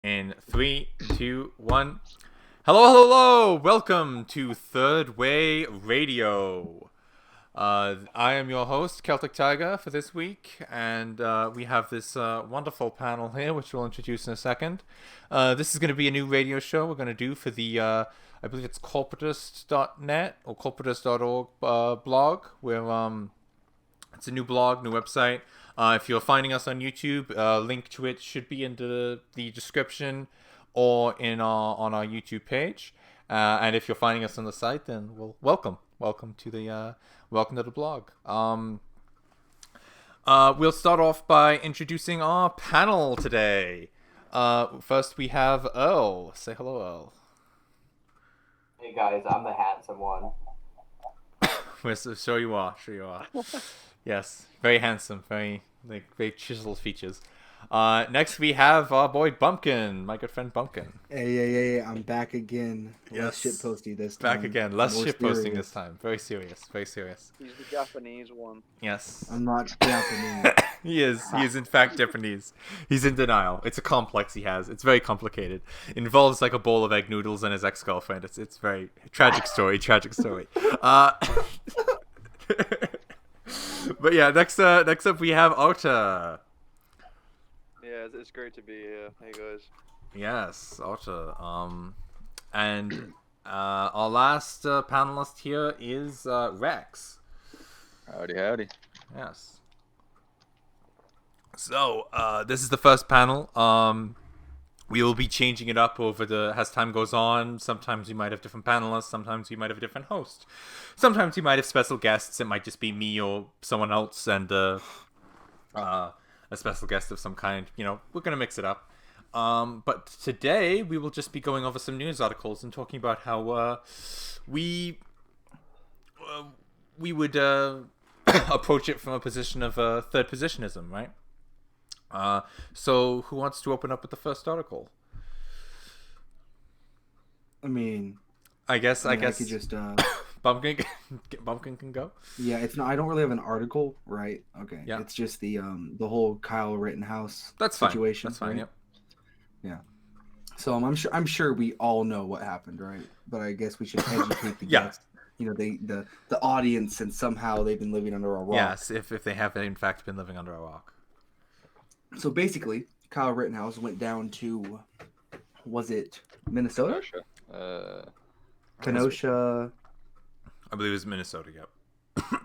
In three, two, one. Hello, hello, hello! Welcome to Third Way Radio. I am your host, Celtic Tiger, for this week, and we have this wonderful panel here, which we'll introduce in a second. This is going to be a new radio show we're going to do for the, I believe it's corporatist.net or corporatist.org blog, where it's a new blog, new website. If you're finding us on YouTube, link to it should be in the description or on our YouTube page. And if you're finding us on the site, then welcome to the blog. We'll start off by introducing our panel today. First, we have Earl. Say hello, Earl. Hey guys, I'm the handsome one. Sure you are. Yes, very handsome, very chiseled features. Next we have our boy Bumpkin, my good friend Bumpkin. Hey, I'm back again. Yes. Less shitposty this time. Back again, less More shitposting serious. this time. Very serious. He's the Japanese one. Yes. I'm not Japanese. He is in fact Japanese. He's in denial. It's a complex he has. It's very complicated. It involves like a bowl of egg noodles and his ex-girlfriend. It's very tragic story. But yeah, next up we have Ota. Yeah, it's great to be here. Hey guys. Yes, Ota. And our last panelist here is Rex. Howdy. Yes. So this is the first panel. We will be changing it up as time goes on. Sometimes we might have different panelists. Sometimes we might have a different host. Sometimes we might have special guests. It might just be me or someone else and a special guest of some kind. You know, we're gonna mix it up. But today we will just be going over some news articles and talking about how we would approach it from a position of third positionism, right? So who wants to open up with the first article? I guess could just Bumpkin can go. Yeah, it's not. I don't really have an article, right? Okay. Yeah. It's just the whole Kyle Rittenhouse Fine. situation. That's fine. Right? Yep. Yeah. So I'm sure we all know what happened, right? But I guess we should educate the Yeah. guests. You know, the audience, and somehow they've been living under a rock. Yes, if they have in fact been living under a rock. So basically, Kyle Rittenhouse went down to, was it Minnesota? Kenosha. I believe it was Minnesota. Yep.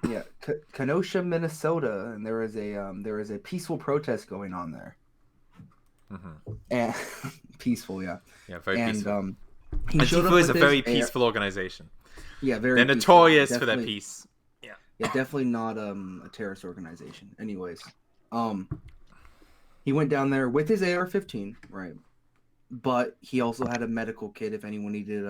Yeah, Kenosha, Minnesota, and there is a peaceful protest going on there. Mm-hmm. And peaceful, yeah. Yeah, very and, peaceful. He And showed up Tifu is a with very his peaceful organization. Yeah, very. They're peaceful. notorious for their Definitely- peace. Yeah. Yeah, definitely not a terrorist organization. Anyways, he went down there with his AR-15, right? But he also had a medical kit if anyone needed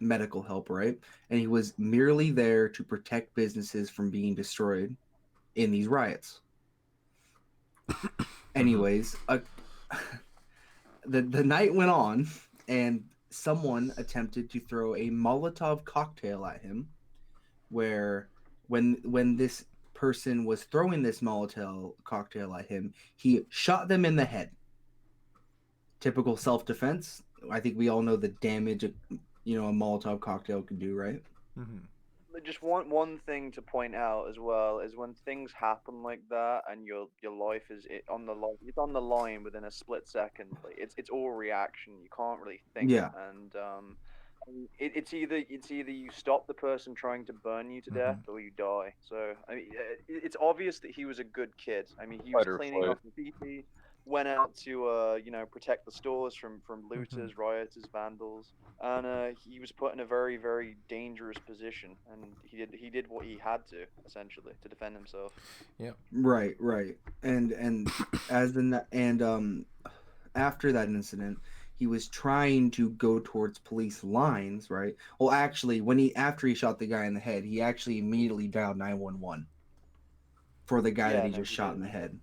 medical help, right? And he was merely there to protect businesses from being destroyed in these riots. Anyways, the night went on, and someone attempted to throw a Molotov cocktail at him, where when this person was throwing this Molotov cocktail at him, he shot them in the head. Typical self-defense. I think we all know the damage a Molotov cocktail can do, right? Mm-hmm. Just one thing to point out as well is when things happen like that and your life is on the line. It's on the line within a split second. Like, it's all reaction. You can't really think. Yeah. And it's either you stop the person trying to burn you to death or you die. So I mean, it's obvious that he was a good kid. I mean, he was cleaning up the BP, went out to protect the stores from looters, rioters, vandals, and he was put in a very, very dangerous position, and he did what he had to, essentially, to defend himself. Yeah. Right. And after that incident, he was trying to go towards police lines, right? Well, actually, after he shot the guy in the head, he actually immediately dialed 911 for the guy that he just shot in the head.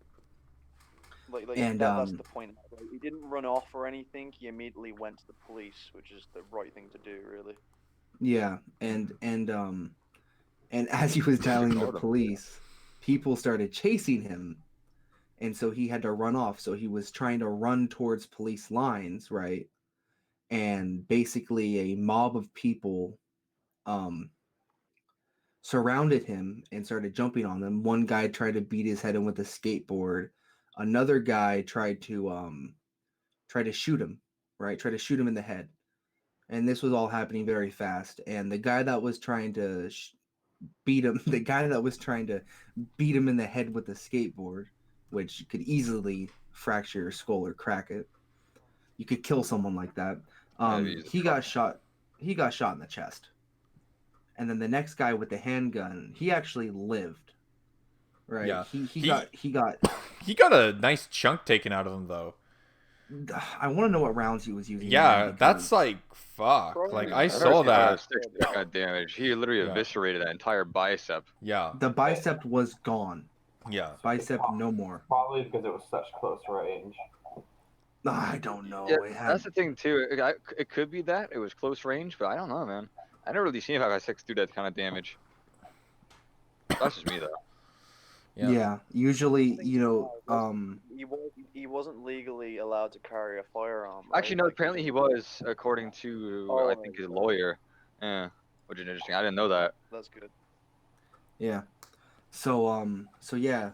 That's the point. Like, he didn't run off or anything. He immediately went to the police, which is the right thing to do, really. Yeah, and as he was dialing the police, people started chasing him, and so he had to run off. So he was trying to run towards police lines, right? And basically, a mob of people surrounded him and started jumping on him. One guy tried to beat his head in with a skateboard. Another guy tried to shoot him, right? Try to shoot him in the head. And this was all happening very fast. And the guy that was trying to beat him, the guy that was trying to beat him in the head with a skateboard, which could easily fracture your skull or crack it. You could kill someone like that. He got shot. He got shot in the chest. And then the next guy with the handgun, he actually lived. Right? Yeah. He got He got a nice chunk taken out of him though. I want to know what rounds he was using. Yeah, that's like fuck. Like I saw that. That got damaged. He literally eviscerated that entire bicep. Yeah. The bicep was gone. Yeah. Bicep no more. Probably because it was such close range. I don't know. Yeah, that's the thing too. It could be that it was close range, but I don't know, man. I never really seen 5.56 do that kind of damage. That's just me though. Yeah. Usually, he wasn't legally allowed to carry a firearm. Right? Actually, no. Apparently, he was, according to I think his lawyer. Yeah, which is interesting. I didn't know that. That's good. Yeah. So yeah,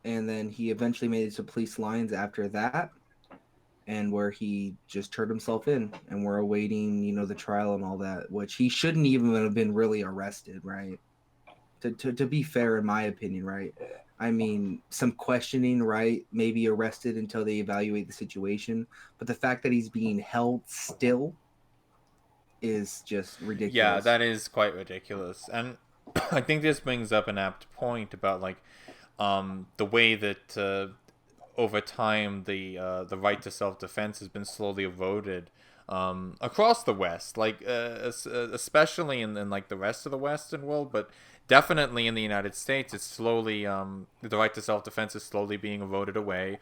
and then he eventually made it to police lines after that, and where he just turned himself in, and we're awaiting, the trial and all that, which he shouldn't even have been really arrested, right? To be fair, in my opinion, right? I mean, some questioning, right? Maybe arrested until they evaluate the situation. But the fact that he's being held still is just ridiculous. Yeah, that is quite ridiculous. And I think this brings up an apt point about like the way that over time the right to self-defense has been slowly eroded across the West, like especially in like the rest of the Western world, but definitely in the United States, it's slowly the right to self-defense is slowly being eroded away.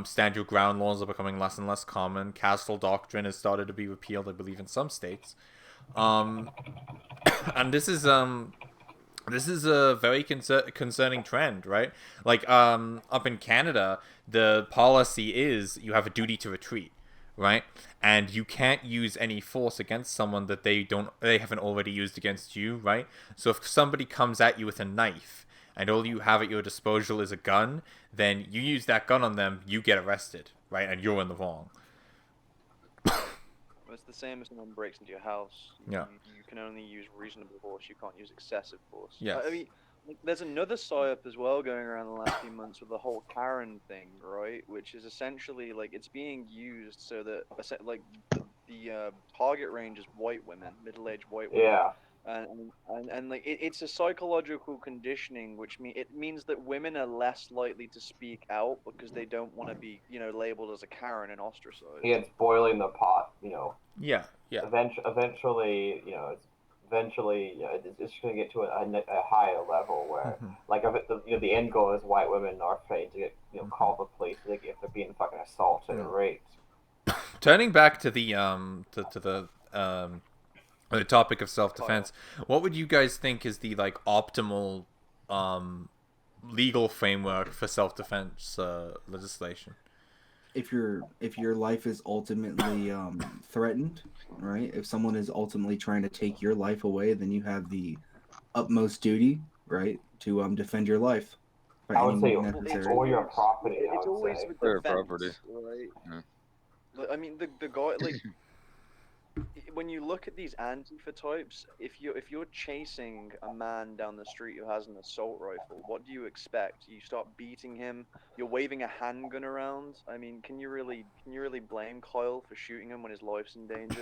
Stand your ground laws are becoming less and less common. Castle doctrine has started to be repealed, I believe, in some states. And this is a very concerning trend, right? Like up in Canada, the policy is you have a duty to retreat, right? And you can't use any force against someone that they haven't already used against you, right? So if somebody comes at you with a knife and all you have at your disposal is a gun, then you use that gun on them, you get arrested, right? And you're in the wrong. It's the same as someone breaks into your house. Yeah. You can only use reasonable force. You can't use excessive force. Yes. I mean, there's another psyop as well going around the last few months with the whole Karen thing, right? Which is essentially like it's being used so that like the target range is white women, middle-aged white women. Yeah. And like it's a psychological conditioning, which means that women are less likely to speak out because they don't want to be, labeled as a Karen and ostracized. Yeah, it's boiling the pot, Yeah. Eventually, it's going to get to a higher level where, like, the end goal is white women are afraid to get, call the police if they're being fucking assaulted or raped. Turning back to the the topic of self-defense, what would you guys think is the like optimal legal framework for self-defense legislation? If your life is ultimately threatened, right? If someone is ultimately trying to take your life away, then you have the utmost duty, right, to defend your life. I would say or your property. It's always with Or defense, property. right? Yeah. I mean, the guy like. When you look at these Antifa types, if you're chasing a man down the street who has an assault rifle, what do you expect? You start beating him. You're waving a handgun around. I mean, can you really blame Kyle for shooting him when his life's in danger?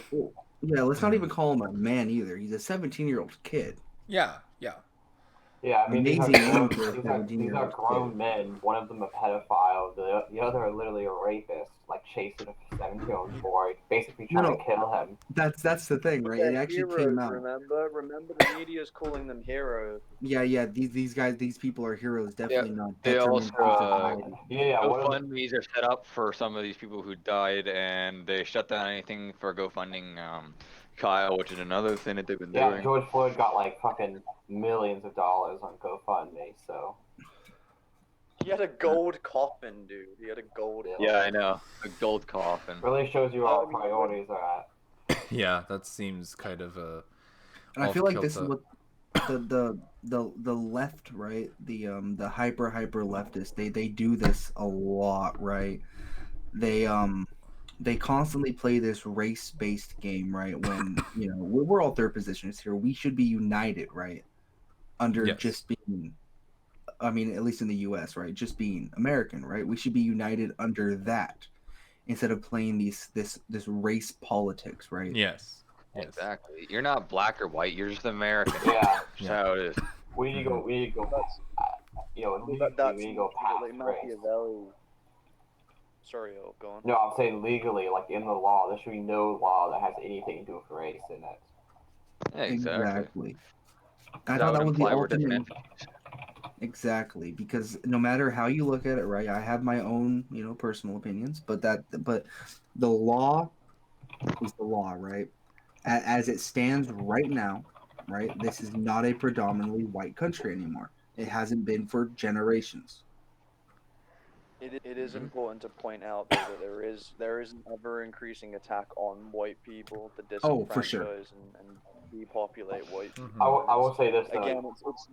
Yeah, let's not even call him a man either. He's a 17-year-old kid. Yeah. Yeah, I mean, these Amazing are grown men. One of them a pedophile. The other are literally a rapist, like chasing a 17-year-old boy, basically trying to kill him. That's the thing, right? It actually came out. Remember, the media's calling them heroes. Yeah. These people are heroes. Definitely not. They also GoFundMes are set up for some of these people who died, and they shut down anything for GoFunding Kyle, which is another thing that they've been doing. Yeah, George Floyd got like fucking millions of dollars on GoFundMe, so. He had a gold coffin, dude. He had a gold. Yeah, I know. A gold coffin. Really shows you where our priorities are at. Yeah, that seems kind of a. And I feel like this is what the left, right? The hyper leftist, they do this a lot, right? They constantly play this race-based game, right? When we're all third positioners here, we should be united, right? Under just being, I mean, at least in the U.S., right? Just being American, right? We should be united under that instead of playing this race politics, right? Yes. Exactly. You're not black or white. You're just American. Yeah. That's how it is. We need to go. We need to go. That's we need to go past like race. Machiavelli. Sorry, go on. No, I'm saying legally, like in the law, there should be no law that has anything to do with race in it. Yeah, exactly. I thought that was the ultimate. Exactly, because no matter how you look at it, right? I have my own, personal opinions, but the law is the law, right? As it stands right now, right? This is not a predominantly white country anymore. It hasn't been for generations. It is important to point out though, that there is an ever increasing attack on white people to disenfranchise for sure. and depopulate white people. I will say this though. Again, it's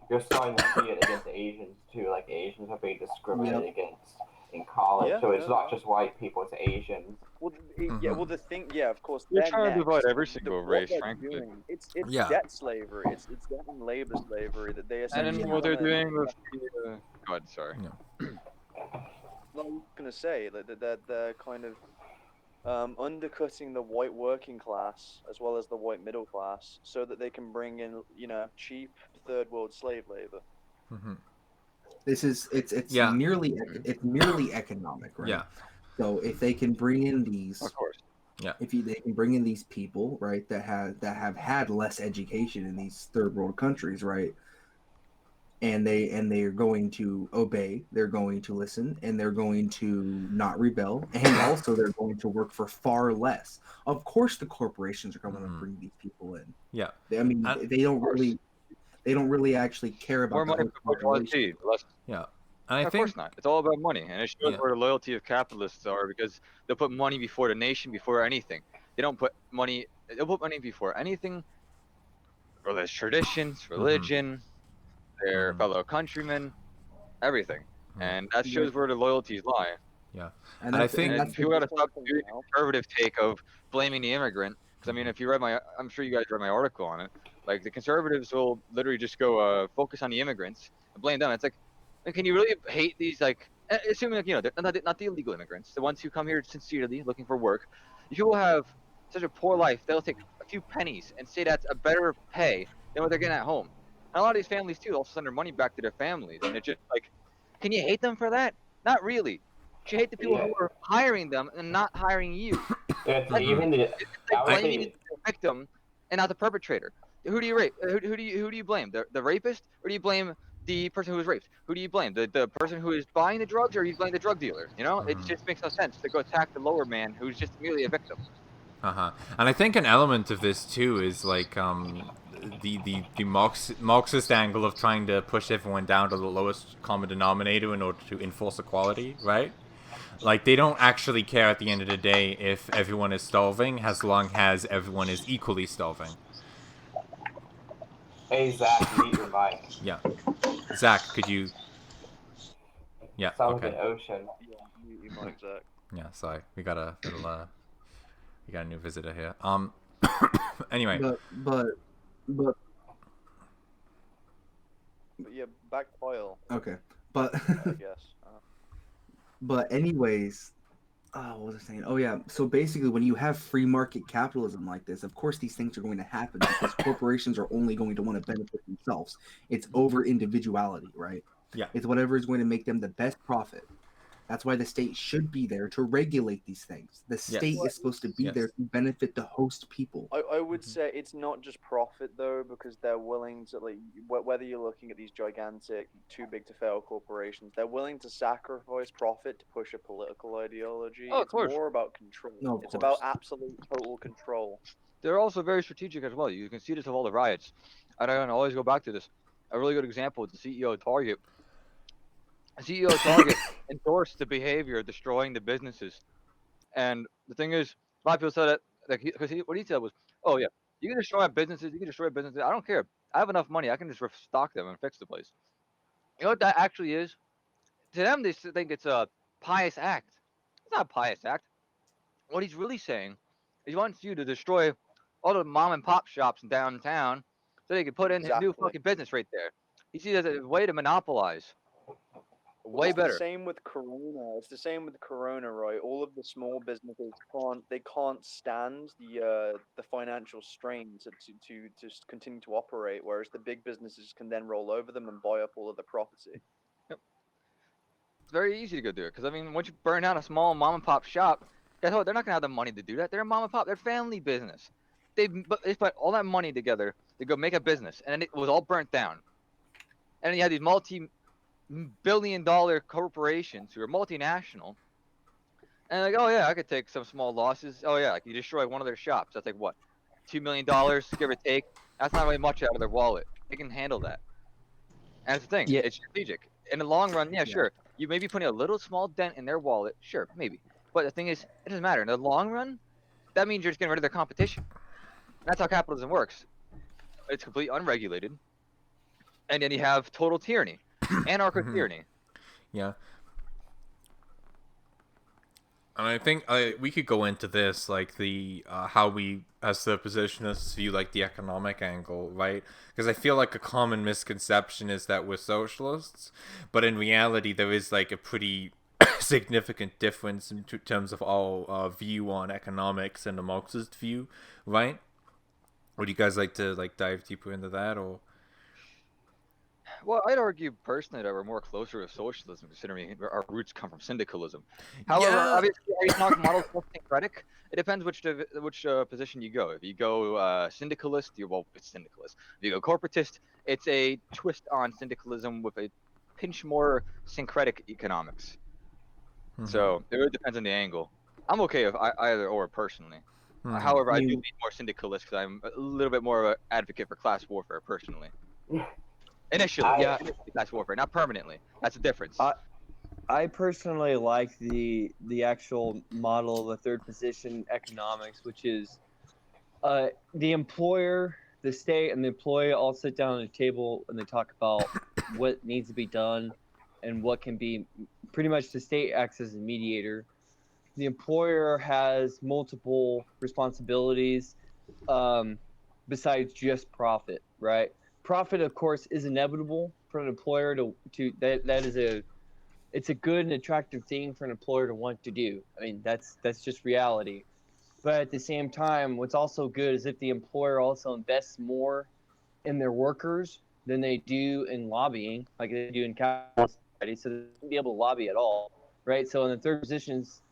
you're starting to see it against Asians too. Like Asians are being discriminated against in college, so it's not just white people; it's Asians. Well, the thing, of course. They're trying to divide every single race, frankly. It's debt slavery. It's debt and labor slavery that they essentially. And then what they're doing with the. God, sorry. No. Well, I'm gonna say that they're kind of undercutting the white working class as well as the white middle class, so that they can bring in cheap third world slave labor. Mm-hmm. It's merely economic, right? Yeah. So if they can bring in these, of course, they can bring in these people, right, that have had less education in these third world countries, right, and they are going to obey, they're going to listen, and they're going to not rebel, and also they're going to work for far less. Of course, the corporations are going to bring these people in. Yeah. I mean, they don't really actually care about more money for quality. Yeah. And of course not. It's all about money, and it shows where the loyalty of capitalists are, because they'll put money before the nation, before anything. They don't put money. They'll put money before anything. Religious traditions, religion, their fellow countrymen, everything, and that shows where the loyalties lie. Yeah, and I think if you got to stop doing the conservative take of blaming the immigrant, because I mean, if you read I'm sure you guys read my article on it. Like the conservatives will literally just go focus on the immigrants and blame them. It's like, can you really hate these, like, assuming like they're not the illegal immigrants, the ones who come here sincerely looking for work. These people have such a poor life, they'll take a few pennies and say that's a better pay than what they're getting at home. And a lot of these families too also send their money back to their families, and it's just like, can you hate them for that? Not really. You hate the people who are hiring them and not hiring you. It's like, even it's like blaming the victim and not the perpetrator. Who do you rape? Who do you blame? The rapist, or do you blame the person who was raped? Who do you blame? The person who is buying the drugs, or do you blame the drug dealer? It just makes no sense to go attack the lower man who's just merely a victim. And I think an element of this too is like the Marxist angle of trying to push everyone down to the lowest common denominator in order to enforce equality, right? Like, they don't actually care at the end of the day if everyone is starving, as long as everyone is equally starving. Hey, Zach, mute your mic. Yeah. Zach, could you... Yeah, Sounds okay. like an ocean. Yeah, mute your mic, Zach. Yeah, sorry. We got a little, we got a new visitor here. Anyway. But yeah, back to oil. Okay, but I guess. But anyways, what was I saying? Oh yeah, so basically when you have free market capitalism like this, of course these things are going to happen because corporations are only going to want to benefit themselves. It's over individuality, right? Yeah. It's whatever is going to make them the best profit. That's why the state should be there to regulate these things. The state is supposed to be there to benefit the host people. I would say it's not just profit though, because they're willing to, like, whether you're looking at these gigantic, too big to fail corporations, they're willing to sacrifice profit to push a political ideology. Oh, of it's course. more about control. No, of it's course. about absolute total control. They're also very strategic as well. You can see this with all the riots. And I always go back to this. A really good example is the CEO of Target. CEO of Target endorsed the behavior of destroying the businesses. And the thing is, a lot of people said that, like, because what he said was, "Oh yeah, you can destroy businesses, you can destroy businesses. I don't care. I have enough money. I can just restock them and fix the place." You know what that actually is? To them, they think it's a pious act. It's not a pious act. What he's really saying is he wants you to destroy all the mom and pop shops in downtown so they can put in a new Exactly. fucking business right there. He sees it as a way to monopolize. Well, Way it's the better. same with Corona. It's the same with Corona, right? All of the small businesses can't stand the financial strain to just continue to operate, whereas the big businesses can then roll over them and buy up all of the property. It's very easy to go do it because I mean, once you burn down a small mom and pop shop, guess what? They're not gonna have the money to do that. They're a mom and pop. They're family business. They put all that money together to go make a business, and then it was all burnt down. And then you had these multi-billion-dollar corporations who are multinational, and like, oh yeah, I could take some small losses. Oh yeah, like you destroy one of their shops. That's like what, $2 million, give or take. That's not really much out of their wallet. They can handle that. And that's the thing. Yeah. It's strategic. In the long run, yeah, sure. You may be putting a little small dent in their wallet. Sure, maybe. But the thing is, it doesn't matter. In the long run, that means you're just getting rid of their competition. That's how capitalism works. It's completely unregulated. And then you have total tyranny, anarcho-tyranny. Yeah. And I think we could go into this, like the how we, as the positionists, view like the economic angle, right? Because I feel like a common misconception is that we're socialists, but in reality, there is like a pretty significant difference in terms of our view on economics and the Marxist view, right? Would you guys like to like dive deeper into that, or? Well, I'd argue personally that we're more closer to socialism, considering our roots come from syndicalism. However, Yeah. obviously, our economic model is more syncretic. It depends which position you go. If you go syndicalist, it's syndicalist. If you go corporatist, it's a twist on syndicalism with a pinch more syncretic economics. So it really depends on the angle. I'm okay with either or personally. However, I do lean more syndicalist because I'm a little bit more of an advocate for class warfare personally. Initially, class warfare, not permanently. That's the difference. I personally like the actual model of the third position economics, which is the employer, the state, and the employee all sit down at a table and they talk about what needs to be done and what can be. Pretty much, the state acts as a mediator. The employer has multiple responsibilities besides just profit, right? Profit, of course, is inevitable for an employer to it's a good and attractive thing for an employer to want to do. I mean, that's just reality. But at the same time, what's also good is if the employer also invests more in their workers than they do in lobbying, like they do in capitalist society, so they wouldn't be able to lobby at all, right? So in the third position's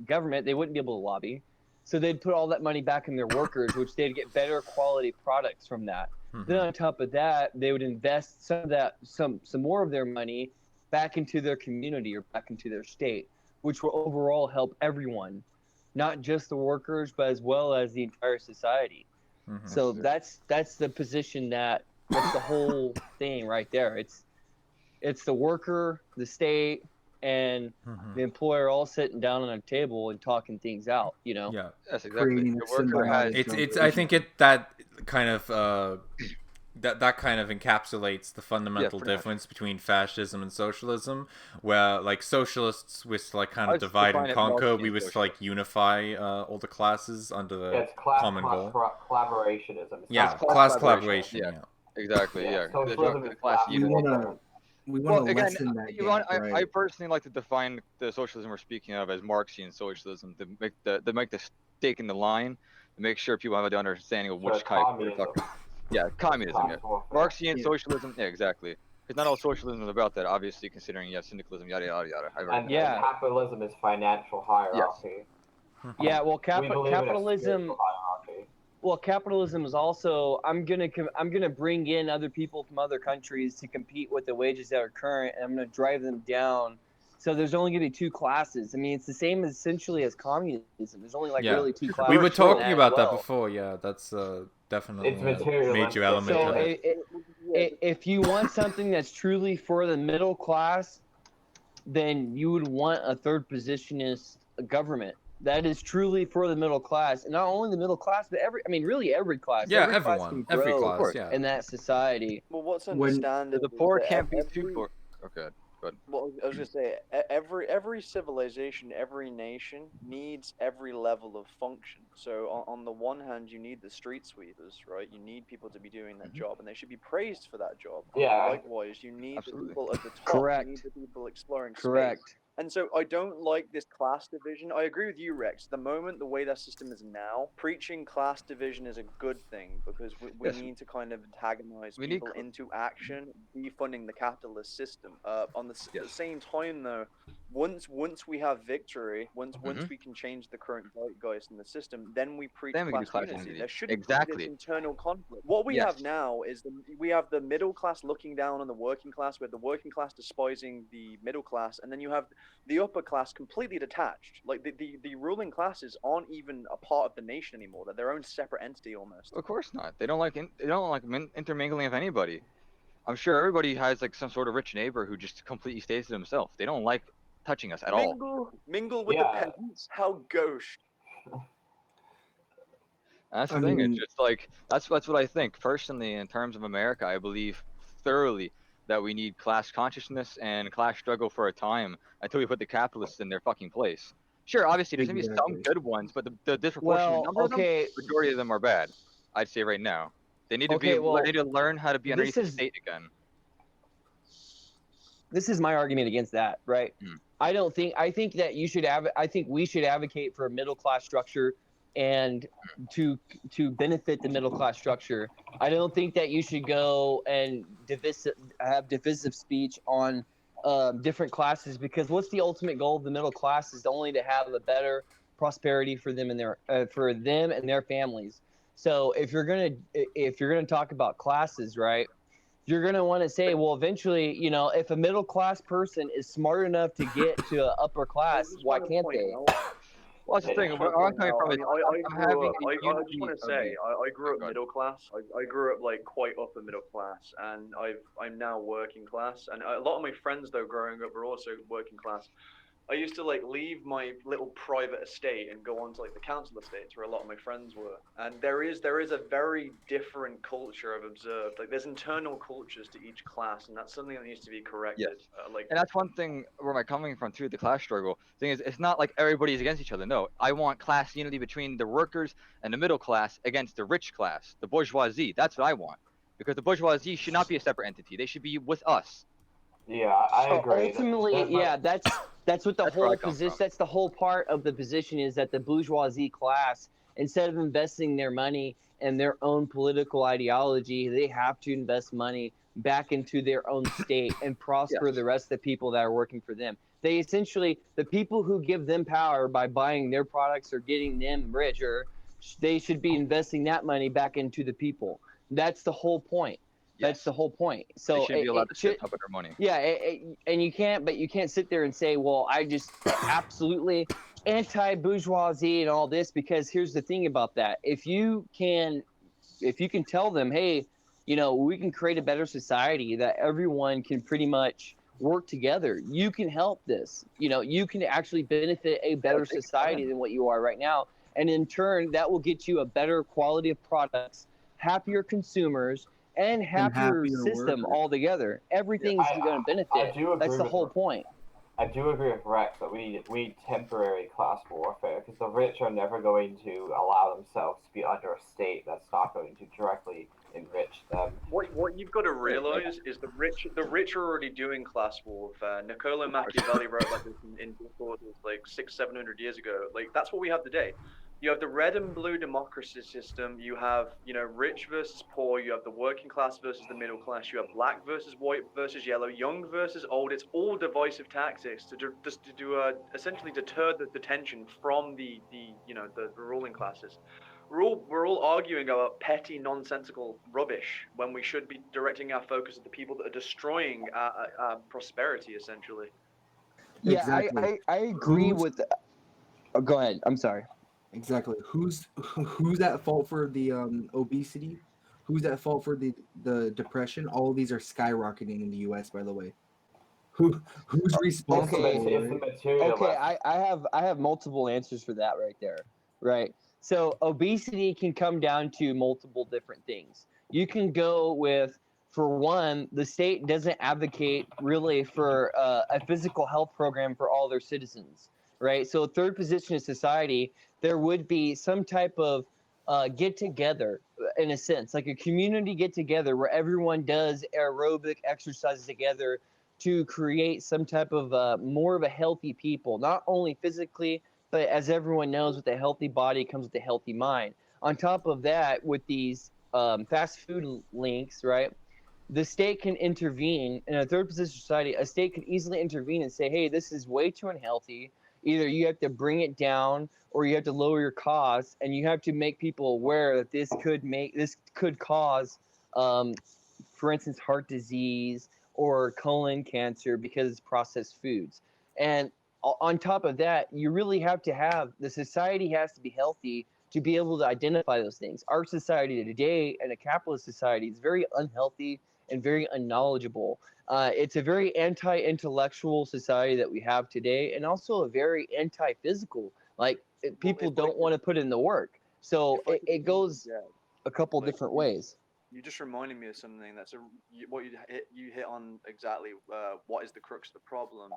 government, they wouldn't be able to lobby. So they'd put all that money back in their workers, which they'd get better quality products from that. Then on top of that, they would invest some more of their money back into their community or back into their state, which will overall help everyone, not just the workers, but as well as the entire society. So that's the position that's the whole thing right there. It's the worker, the state, and the employer all sitting down on a table and talking things out. You know. Yeah. Yes, exactly. The worker has. It's. I think that kind of that kind of encapsulates the fundamental difference between fascism and socialism, where like socialists wish to like kind of divide and conquer, we wish to like unify all the classes under the common goal. Collaborationism. Yeah, class collaboration. Yeah. Exactly. Yeah. Socialism is class We want to lessen that gap, I right? personally like to define the socialism we're speaking of as Marxian socialism to make the stake in the line, to make sure people have an understanding of which type we're talking. Yeah, communism. Yeah. Marxian socialism. Yeah, exactly. Because not all socialism is about that, obviously, considering you have syndicalism, yada yada yada. And capitalism is financial hierarchy. Yeah, well, capitalism. Hierarchy. Well, capitalism is also. I'm gonna bring in other people from other countries to compete with the wages that are current, and I'm gonna drive them down. So there's only gonna be two classes. I mean, it's the same essentially as communism. There's only really two classes. We were talking about that before. Yeah, that's definitely it's material major element so of it. If you want something that's truly for the middle class, then you would want a third positionist government that is truly for the middle class, and not only the middle class, but really every class. Yeah, Every class everyone. can Every grow class, yeah. in that society. Well, what's When- understandable? The poor is that can't be every- too poor. Okay, good. Well, I was gonna say every civilization, every nation needs every level of function. So on the one hand, you need the street sweepers, right? You need people to be doing that job, and they should be praised for that job. Yeah. Likewise, you need Absolutely. the people at the top. Correct. You need the people exploring Correct. space. And so I don't like this class division. I agree with you, Rex. The moment, the way that system is now, preaching class division is a good thing because we Yes. need to kind of antagonize We need people cl- into action, defunding the capitalist system. On the Yes. same time, though, once we have victory, once Mhm. we can change the current zeitgeist in the system, then we preach Then we can do class class unity. unity. There shouldn't be Exactly. this internal conflict. What we Yes. have now is we have the middle class looking down on the working class, with the working class despising the middle class, and then you have the upper class completely detached. Like the ruling classes aren't even a part of the nation anymore. They're their own separate entity almost. Of course not. They don't like intermingling with anybody. I'm sure everybody has like some sort of rich neighbor who just completely stays to themselves. They don't like touching us at all. Mingle with Yeah. the peasants. How gauche. That's the I thing. mean- It's just like that's what I think personally in terms of America. I believe thoroughly that we need class consciousness and class struggle for a time until we put the capitalists in their fucking place. Sure, obviously there's gonna be some Exactly. good ones, but the disproportionate Well, number of them, okay. majority of them are bad. I'd say right now. They need to Okay, well, they need to learn how to be underneath the this is- state again. This is my argument against that, right? Hmm. I think that I think we should advocate for a middle class structure and to benefit the middle class structure. I don't think that you should go and have divisive speech on different classes, because what's the ultimate goal of the middle class is only to have a better prosperity for them and their families. So if you're gonna talk about classes, right? You're going to want to say, well, eventually, if a middle class person is smart enough to get to upper class, why can't they? Well, that's the thing. Where I'm coming from is I'm having a I just unity want to of say, me. I grew up God. middle class. I grew up like quite upper middle class, and I'm now working class. And a lot of my friends, though, growing up, were also working class. I used to like leave my little private estate and go on to like the council estates where a lot of my friends were. And there is a very different culture I've observed. Like there's internal cultures to each class, and that's something that needs to be corrected. Yes. Like And that's one thing where I'm coming from too, the class struggle. Thing is, it's not like everybody's against each other. No, I want class unity between the workers and the middle class against the rich class, the bourgeoisie. That's what I want. Because the bourgeoisie should not be a separate entity. They should be with us. Yeah, I agree. Ultimately, That- that's what the That's where I whole come position. from. That's the whole part of the position, is that the bourgeoisie class, instead of investing their money in their own political ideology, they have to invest money back into their own state and prosper Yes. the rest of the people that are working for them. They essentially, the people who give them power by buying their products or getting them richer, they should be investing that money back into the people. That's the whole point. That's Yes. the whole point. They So should be allowed it to should, sit top of their money. yeah, and you can't sit there and say, well, I just absolutely anti-bourgeoisie and all this, because here's the thing about that. If you can tell them, hey, we can create a better society that everyone can pretty much work together, you can help this. You can actually benefit a better society than what you are right now. And in turn, that will get you a better quality of products, happier consumers, and happier happier system workers. altogether. Everything's I- going to I benefit. do agree That's the with whole her. point. I do agree with Rex that we need temporary class warfare because the rich are never going to allow themselves to be under a state that's not going to directly enrich them. What you've got to realize is the rich are already doing class warfare. Niccolo Machiavelli wrote like this in discourses like 600-700 years ago. Like that's what we have today. You have the red and blue democracy system. You have rich versus poor. You have the working class versus the middle class. You have black versus white versus yellow, young versus old. It's all divisive tactics to essentially deter the tension from the ruling classes. We're all arguing about petty, nonsensical rubbish when we should be directing our focus at the people that are destroying our prosperity, essentially. Yeah, Exactly. I agree Who's- with. Oh, go ahead. I'm sorry. Exactly. Who's at fault for the obesity? Who's at fault for the depression? All of these are skyrocketing in the U.S. By the way, Who's responsible? It's the right? material. Okay, I have multiple answers for that right there. Right. So obesity can come down to multiple different things. You can go with, for one, the state doesn't advocate really for a physical health program for all their citizens. Right. So third position in society, there would be some type of get together in a sense, like a community get together where everyone does aerobic exercises together to create some type of more of a healthy people, not only physically, but as everyone knows, with a healthy body comes with a healthy mind. On top of that, with these fast food links, right? The state can intervene in a third position society. A state could easily intervene and say, "Hey, this is way too unhealthy. Either you have to bring it down, or you have to lower your costs, and you have to make people aware that this could cause, um, for instance, heart disease or colon cancer because it's processed foods." And on top of that, you really have to have the society has to be healthy to be able to identify those things. Our society today, and a capitalist society, is very unhealthy and very unknowledgeable. It's a very anti-intellectual society that we have today, and also a very anti-physical. Like people don't want to put in the work, so it goes a couple different ways. You just reminded me of something what you hit on exactly. What is the crux of the problem?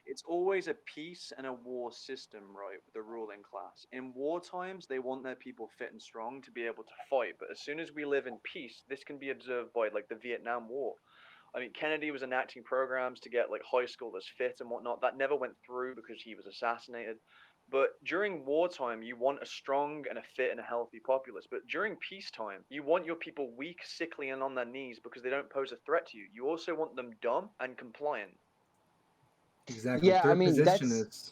It's always a peace and a war system, right, with the ruling class. In war times, they want their people fit and strong to be able to fight. But as soon as we live in peace, this can be observed by like the Vietnam War. I mean, Kennedy was enacting programs to get like high schoolers fit and whatnot. That never went through because he was assassinated. But during wartime, you want a strong and a fit and a healthy populace. But during peacetime, you want your people weak, sickly, and on their knees because they don't pose a threat to you. You also want them dumb and compliant. Exactly. Yeah, I Third mean position that's is.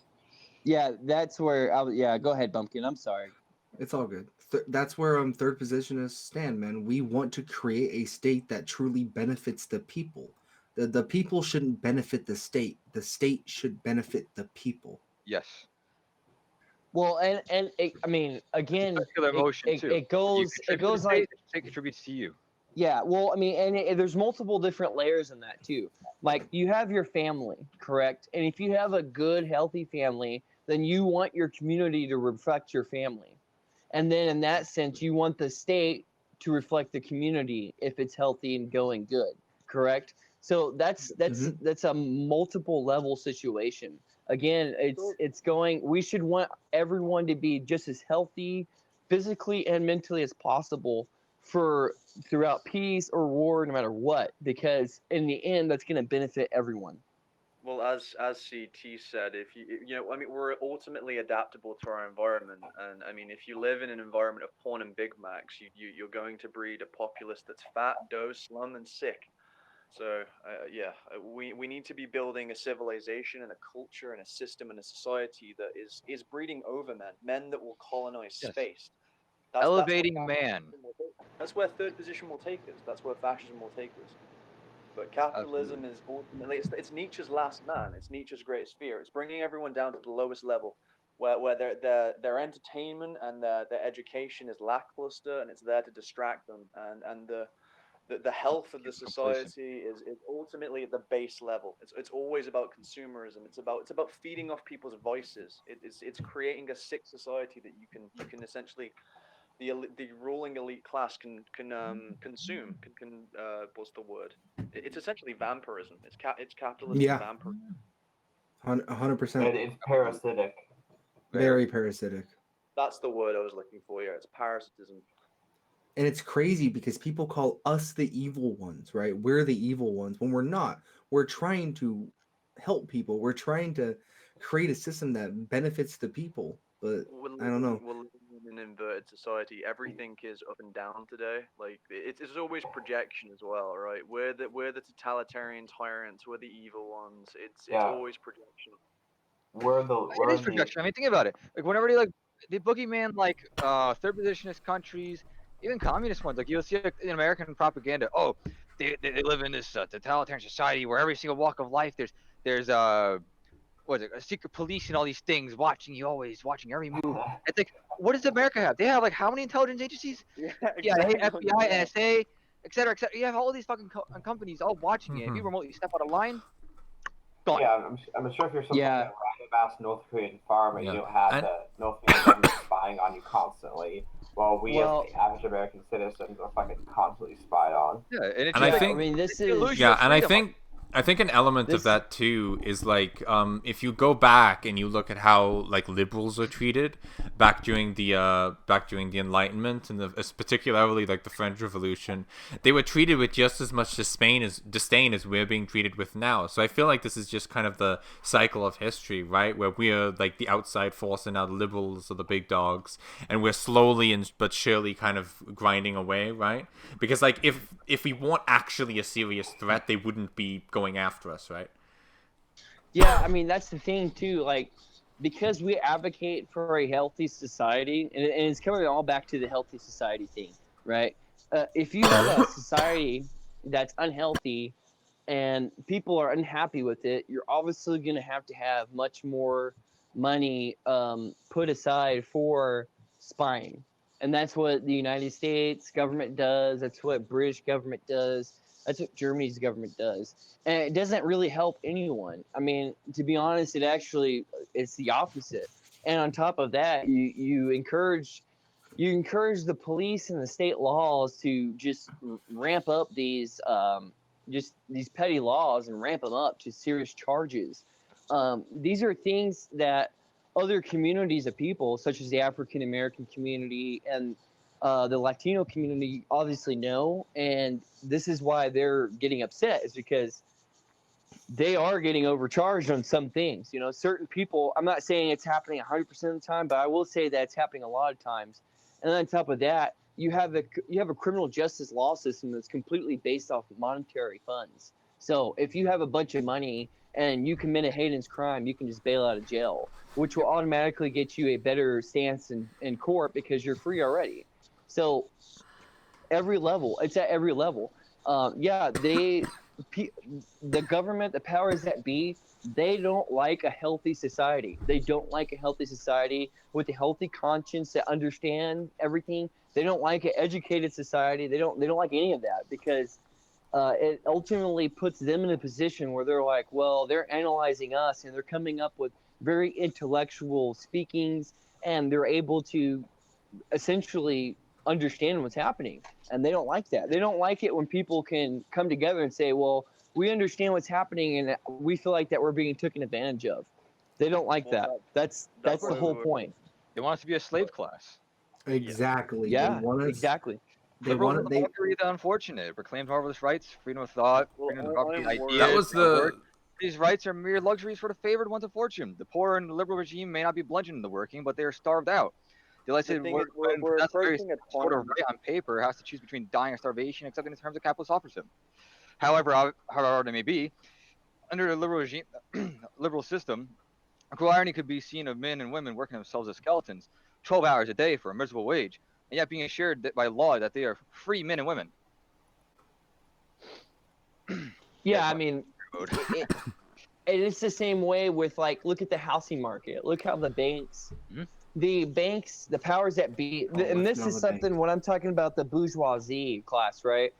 yeah, that's where yeah. Go ahead, Bumpkin. I'm sorry. It's all good. That's where third positionists stand, man. We want to create a state that truly benefits the people. The people shouldn't benefit the state. The state should benefit the people. Yes. Well, and I mean, again, Circular motion too. it goes like, the state contributes to you. yeah. Well, I mean, and there's multiple different layers in that too. Like you have your family, correct? And if you have a good, healthy family, then you want your community to reflect your family. And then in that sense, you want the state to reflect the community if it's healthy and going good, correct? So that's a multiple level situation. Again, it's going. We should want everyone to be just as healthy, physically and mentally as possible for throughout peace or war, no matter what, because in the end, that's going to benefit everyone. Well, as CT said, if I mean, we're ultimately adaptable to our environment, and I mean, if you live in an environment of porn and Big Macs, you're going to breed a populace that's fat, dozed, slum, and sick. So we need to be building a civilization and a culture and a system and a society that is breeding overmen, men that will colonize Yes. space. Elevating man. That's where third position will take us. That's where fascism will take us. But capitalism is ultimately it's Nietzsche's last man. It's Nietzsche's greatest fear. It's bringing everyone down to the lowest level, where their entertainment and their education is lackluster, and it's there to distract them. And the health of the society is ultimately at the base level. It's always about consumerism. It's about feeding off people's vices. It's creating a sick society that you can essentially the ruling elite class can consume can what's the word? It's essentially vampirism. It's capitalism Yeah. vampirism. 100%. It's parasitic. Very parasitic. That's the word I was looking for. Yeah, it's parasitism. And it's crazy because people call us the evil ones, right? We're the evil ones when we're not. We're trying to help people. We're trying to create a system that benefits the people. But I don't know. We're living in an inverted society. Everything is up and down today. Like it's always projection as well, right? We're the totalitarian tyrants. We're the evil ones. It's always projection. It is projection. I mean, think about it. Like whenever you like the boogeyman, like third positionist countries, even communist ones, like you'll see like, in American propaganda. Oh, they live in this totalitarian society where every single walk of life there's what is it, a secret police and all these things watching you, always watching every move. It's like, what does America have? They have like how many intelligence agencies? Yeah, CIA, exactly. FBI, NSA, etc., etc. You have all these fucking companies all watching you. If you remotely step out of line, Gone. Yeah, I'm sure if you're some Yeah. kind of random ass North Korean farmer, Yeah. you don't have And- the North Korean government spying on you constantly, while we Well- as the average American citizens are fucking constantly spied on. Yeah, and it's And I just like, think- I mean, this it's the is illusion Yeah, of and I freedom. think an element of This- that too is like if you go back and you look at how like liberals are treated back during the Enlightenment and particularly like the French Revolution, they were treated with just as much disdain as we're being treated with now. So I feel like this is just kind of the cycle of history, right? Where we are like the outside force and now the liberals are the big dogs, and we're slowly but surely kind of grinding away, right? Because like if we weren't actually a serious threat, they wouldn't be going after us, right? Yeah, I mean that's the thing too. Like, because we advocate for a healthy society, and it's coming all back to the healthy society thing, right? If you have a society that's unhealthy and people are unhappy with it, you're obviously going to have much more money put aside for spying, and that's what the United States government does. That's what British government does. That's what Germany's government does, and it doesn't really help anyone. I mean, to be honest, it's the opposite. And on top of that, you encourage the police and the state laws to just ramp up these petty laws and ramp them up to serious charges. These are things that other communities of people, such as the African American community and the Latino community, obviously know, and this is why they're getting upset, is because they are getting overcharged on some things. You know, certain people, I'm not saying it's happening 100% of the time, but I will say that it's happening a lot of times. And on top of that, you have a criminal justice law system that's completely based off of monetary funds. So if you have a bunch of money and you commit a heinous crime, you can just bail out of jail, which will automatically get you a better stance in court because you're free already. So it's at every level. The government, the powers that be, they don't like a healthy society. They don't like a healthy society with a healthy conscience that understand everything. They don't like an educated society. They don't like any of that, because it ultimately puts them in a position where they're like, well, they're analyzing us and they're coming up with very intellectual speakings, and they're able to essentially understand what's happening. And they don't like that. They don't like it when people can come together and say, well, we understand what's happening and we feel like that we're being taken advantage of. They don't like that. That's the whole point. They want us to be a slave class. Exactly. Yeah, They want us, exactly. They Liberals want are the mockery of the unfortunate. Proclaimed marvelous rights, freedom of thought, freedom of property, I'm ideas. worried. That was freedom of the work. These rights are mere luxuries for the favored ones of fortune. The poor in the liberal regime may not be bludgeoned into working, but they are starved out. The elected thing work is, we're that's very approaching a sort of point. right on paper has to choose between dying of starvation, accepting the terms of capitalist offered him. However, how hard it may be, under the liberal regime, liberal system, a cruel irony could be seen of men and women working themselves as skeletons, 12 hours a day for a miserable wage, and yet being assured by law that they are free men and women. Yeah, I mean, it's the same way with, like, look at the housing market. Look how the banks, the powers that be, and this is something when I'm talking about the bourgeoisie class, right?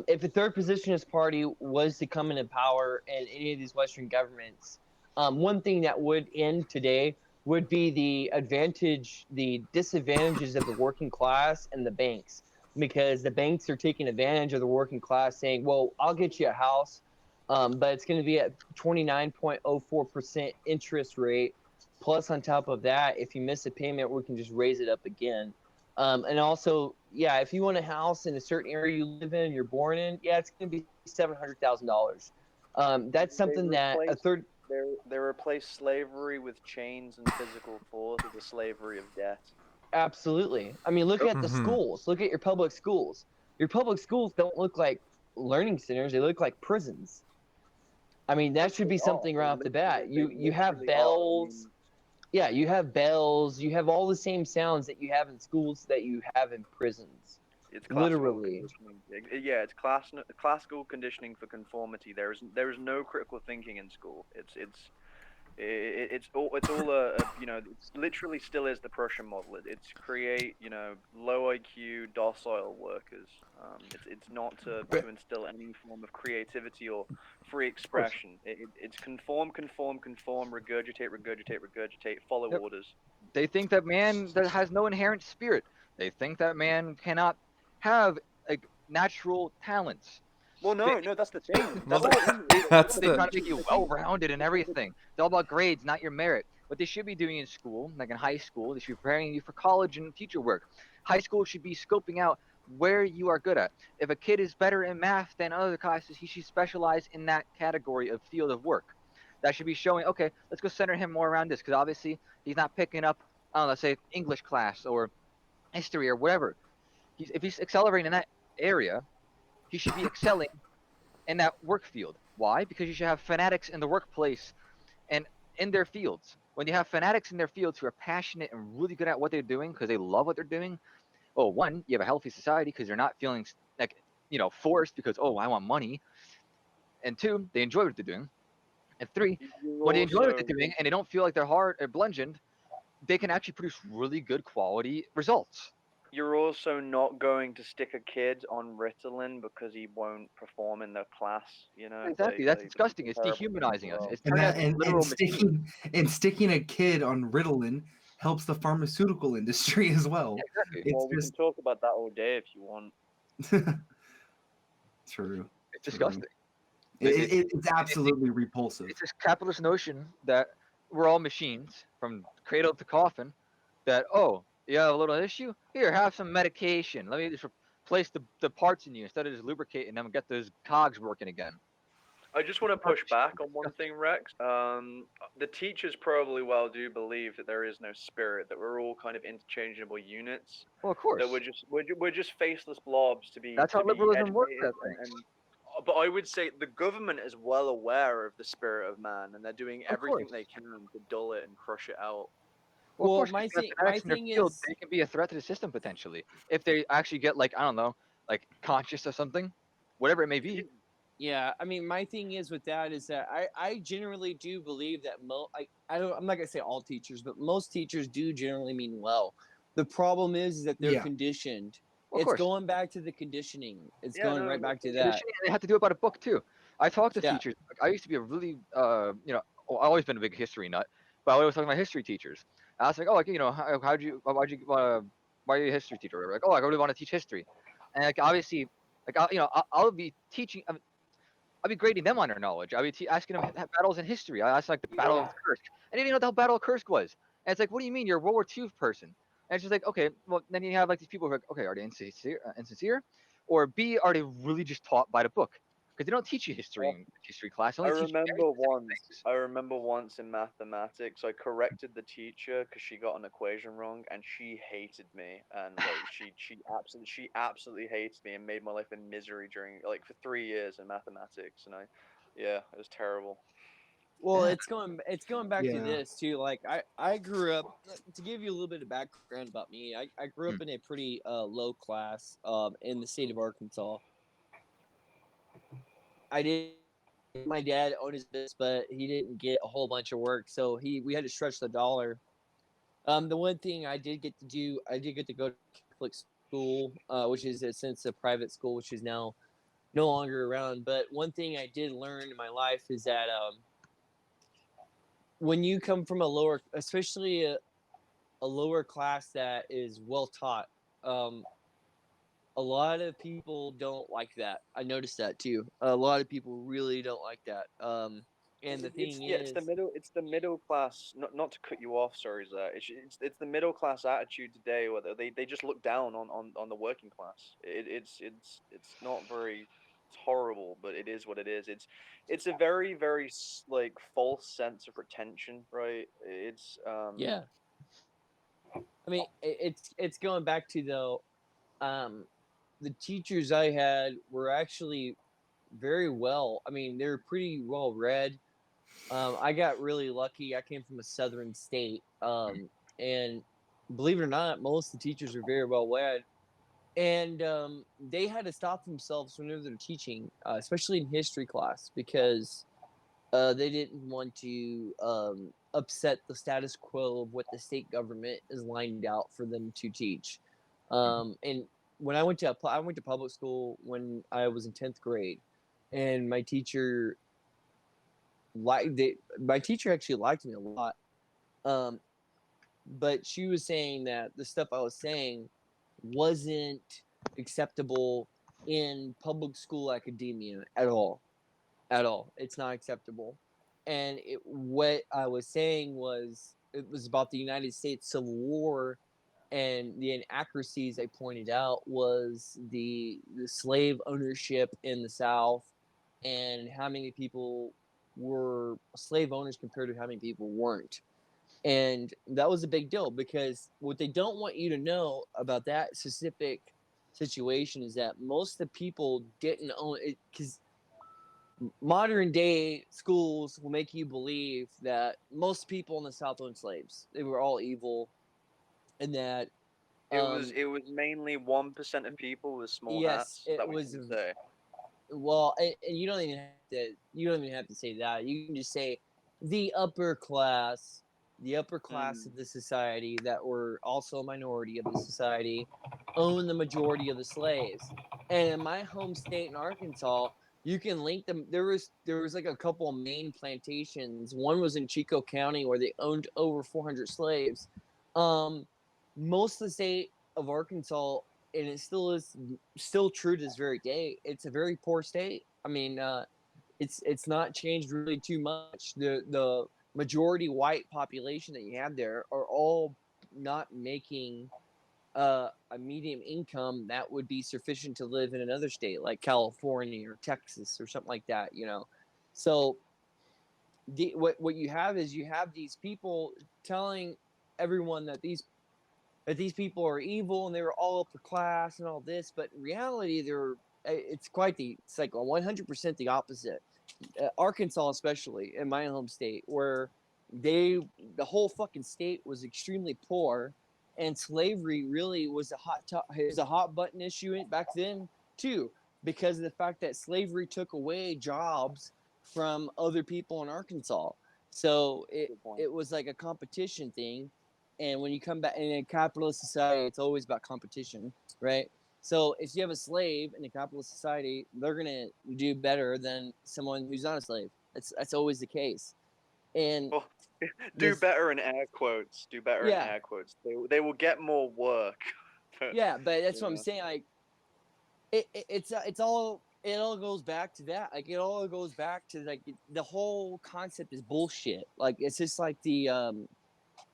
If a third positionist party was to come into power in any of these Western governments, one thing that would end today would be the disadvantages of the working class and the banks, because the banks are taking advantage of the working class, saying, well, I'll get you a house, but it's going to be at 29.04% interest rate. Plus, on top of that, if you miss a payment, we can just raise it up again. And also, yeah, if you want a house in a certain area you live in, you're born in, yeah, it's going to be $700,000. That's something that a third. They replace slavery with chains and physical force with the slavery of debt. Absolutely. I mean, look at the schools. Look at your public schools. Your public schools don't look like learning centers. They look like prisons. I mean, that should be something right off the bat. You have bells. Yeah, you have bells. You have all the same sounds that you have in schools that you have in prisons. It's literally. Yeah, it's classical conditioning for conformity. There is no critical thinking in school. It's all it's literally still is the Prussian model. It's create low IQ docile workers. It's not to instill any form of creativity or free expression. It's conform, regurgitate, follow Yep. orders. They think that man that has no inherent spirit. They think that man cannot have like natural talents. Well, no, that's the thing. Well, That's all it is. that's They try to the make you well-rounded and everything. It's all about grades, not your merit. What they should be doing in school, like in high school, they should be preparing you for college and future work. High school should be scoping out where you are good at. If a kid is better in math than other classes, he should specialize in that category of field of work. That should be showing, okay, let's go center him more around this, because obviously he's not picking up, I don't know, let's say English class or history or whatever. If he's accelerating in that area, he should be excelling in that work field. Why? Because you should have fanatics in the workplace and in their fields. When you have fanatics in their fields who are passionate and really good at what they're doing because they love what they're doing, well, one, you have a healthy society because they're not feeling like forced because I want money, and two, they enjoy what they're doing, and three, You're when they enjoy what also they're doing and they don't feel like they're hard or bludgeoned, they can actually produce really good quality results. you're also not going to stick a kid on Ritalin because he won't perform in the class. Exactly, that's disgusting. It's dehumanizing us. It's And turning us that into literal machines. sticking a kid on Ritalin helps the pharmaceutical industry as well. Yeah, exactly. It's Well, we can talk about that all day if you want. true. It's disgusting. It's absolutely repulsive. It's this capitalist notion that we're all machines from cradle to coffin. That you have a little issue, here, have some medication. Let me just replace the parts in you instead of just lubricating them and get those cogs working again. I just want to push back on one thing, Rex. The teachers probably do believe that there is no spirit, that we're all kind of interchangeable units, Well, of course. that we're just faceless blobs to be. That's how liberalism works, educated I think. But I would say the government is well aware of the spirit of man, and they're doing Of everything course. they can to dull it and crush it out. Well, of Well, course, my if you have thing- fanatics my in their thing field, is- they can be a threat to the system potentially if they actually get I don't know, conscious of something, whatever it may be. Yeah, I mean, my thing is with that is that I generally do believe that I'm not gonna say all teachers, but most teachers do generally mean well. The problem is that they're Yeah. conditioned. Of It's course. going back to the conditioning. It's Yeah, going no, right back to that. Conditioning, and they have to do it by the book too. I talk to Yeah. teachers. I used to be a really I've always been a big history nut, but I always talk to my history teachers. I was like, how'd you why are you a history teacher? Or like, I really want to teach history, and obviously, I'll be teaching. I'll be grading them on their knowledge. I'll be asking them battles in history. I asked the Battle of Kursk. I didn't even know what the hell Battle of Kursk was. And it's like, what do you mean you're a World War II person? And it's just like, okay, well then you have these people who are like, okay, are they insincere, or B, are they really just taught by the book? Because they don't teach you history in history class. They I only teach you very remember specific things. I remember once in mathematics, I corrected the teacher because she got an equation wrong, and she hated me, and she absolutely hated me, and made my life a misery during for 3 years in mathematics, and it was terrible. Well, it's going back to Yeah. this too. Like I grew up, to give you a little bit of background about me. I grew up in a pretty low class in the state of Arkansas. I did My dad owned his business, but he didn't get a whole bunch of work, so we had to stretch the dollar. The one thing I did get to do, I did get to go to Catholic school, which is since a private school, which is now no longer around. But one thing I did learn in my life is that when you come from a lower, especially a lower class that is well taught, a lot of people don't like that. I noticed that too. A lot of people really don't like that. And the thing It's is, the middle class. Not to cut you off, sorry, Zach. It's the middle class attitude today, where they just look down on the working class. It's not very. It's horrible, but it is what it is. It's a very very false sense of retention, right? yeah. I mean, it's going back to though, the teachers I had were actually very well. I mean, they're pretty well read. I got really lucky. I came from a southern state, and believe it or not, most of the teachers are very well read, and they had to stop themselves whenever they're teaching, especially in history class, because They didn't want to upset the status quo of what the state government is lined out for them to teach. And when I went to public school when I was in 10th grade, and my teacher actually liked me a lot. But she was saying that the stuff I was saying wasn't acceptable in public school academia at all. At all. It's not acceptable. And what I was saying was it was about the United States Civil War, and the inaccuracies I pointed out was the slave ownership in the South, and how many people were slave owners compared to how many people weren't. And that was a big deal because what they don't want you to know about that specific situation is that most of the people didn't own it, because modern day schools will make you believe that most people in the South owned slaves. They were all evil, and that It was mainly 1% of people with small yes, hats. it That we was. can say. Well, and you don't even have to say that. You can just say the upper class, of the society that were also a minority of the society, own the majority of the slaves. And in my home state in Arkansas, you can link them. There was like a couple of main plantations. One was in Chico County where they owned over 400 slaves. Um, Most of the state of Arkansas, and it still is still true to this very day. It's a very poor state. I mean, it's not changed really too much. The majority white population that you have there are all not making a medium income that would be sufficient to live in another state like California or Texas or something like that. So what you have is you have these people telling everyone that these people are evil and they were all upper class and all this, but in reality, it's like 100% the opposite. Arkansas, especially in my home state, where the whole fucking state was extremely poor, and slavery really was a hot button issue back then too, because of the fact that slavery took away jobs from other people in Arkansas. So Good point. it was like a competition thing, and when you come back in a capitalist society, it's always about competition, right? So if you have a slave in a capitalist society, they're gonna do better than someone who's not a slave. That's always the case. And Well, do this, better in air quotes. Do better in yeah, air quotes. They will get more work. But, yeah, but that's what I'm yeah. saying. Like it all goes back to that. Like it all goes back to like the whole concept is bullshit. Like it's just like the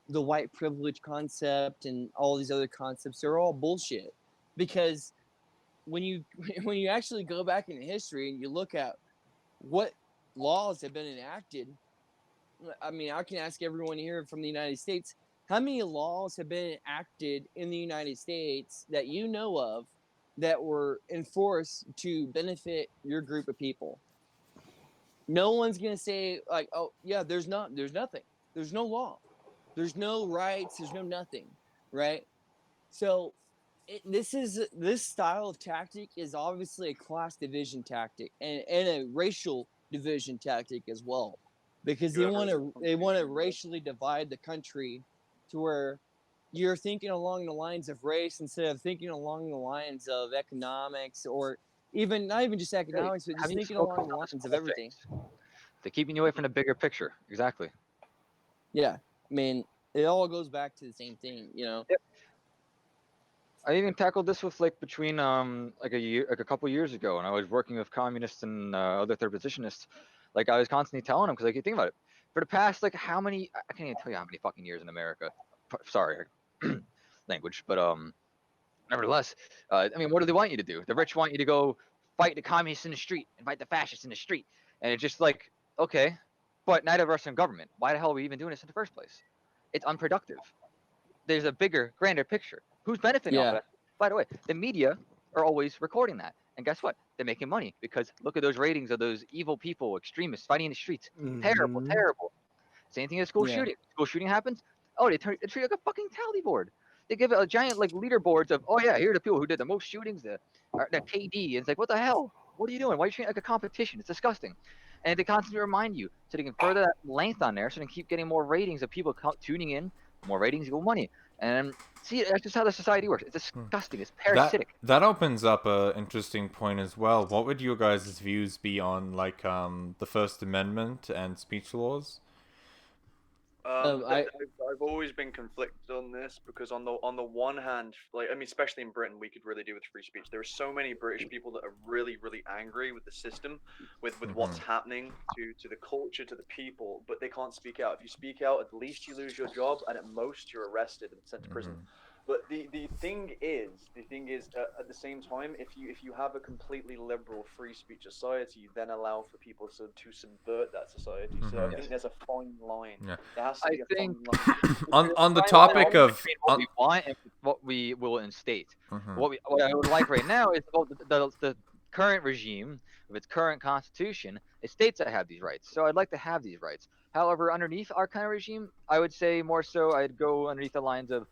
white privilege concept and all these other concepts. They're all bullshit because when you when you actually go back in history and you look at what laws have been enacted, I mean, I can ask everyone here from the United States, how many laws have been enacted in the United States that you know of that were enforced to benefit your group of people? No one's gonna say like, oh yeah, there's nothing, there's no law, there's no rights, there's no nothing, right? So this style of tactic is obviously a class division tactic and a racial division tactic as well, because You ever they want to racially divide the country to where you're thinking along the lines of race instead of thinking along the lines of economics, or even not even just Hey, economics, but have just you thinking focused along the on the lines of small everything. things? They're keeping you away from the bigger picture. Exactly. Yeah, I mean, it all goes back to the same thing. Yep. I even tackled this with like between like a couple years ago, and I was working with communists and other third positionists. Like I was constantly telling them because like you think about it, for the past like how many I can't even tell you how many fucking years in America. Sorry, language, but nevertheless, I mean, what do they want you to do? The rich want you to go fight the communists in the street and fight the fascists in the street, and it's just like okay, but neither of us are in government. Why the hell are we even doing this in the first place? It's unproductive. There's a bigger, grander picture. Who's benefiting off of Yeah, that? By the way, the media are always recording that. And guess what? They're making money because look at those ratings of those evil people, extremists fighting in the streets. Terrible, Mm-hmm. terrible. Same thing as school yeah, shooting. School shooting happens. Oh, they treat it like a fucking tally board. They give it a giant like leaderboards of, oh yeah, here are the people who did the most shootings, the KD. And it's like, what the hell? What are you doing? Why are you treating it like a competition? It's disgusting. and they constantly remind you so they can further that length on there, so they can keep getting more ratings of people tuning in. More ratings equal money, and see, that's just how the society works. It's disgusting. It's parasitic. That opens up a interesting point as well. What would your guys' views be on like the First Amendment and speech laws? I've always been conflicted on this because on the one hand, like I mean, especially in Britain, we could really do with free speech. There are so many British people that are really, really angry with the system, with what's happening to the culture, to the people, but they can't speak out. If you speak out, at least you lose your job, and at most you're arrested and sent to prison. But the thing is, at the same time, if you have a completely liberal free speech society, you then allow for people to subvert that society. So I think there's a fine line. Yeah. There has to be I think on the topic of what we want and what we will instate. What I would like right now is the current regime with its current constitution. It states I have these rights, so I'd like to have these rights. However, underneath our kind of regime, I would say more so I'd go underneath the lines of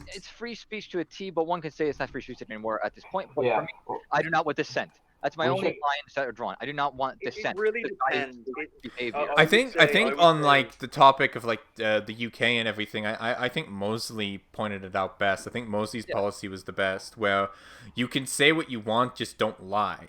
it's free speech to a T, but one could say it's not free speech anymore at this point. But for me, I do not want dissent. That's my only lines that are drawn. I do not want dissent. It really depends. Behavior. I think on like the topic of like the UK and everything, I think Mosley pointed it out best. I think Mosley's policy was the best, where you can say what you want, just don't lie.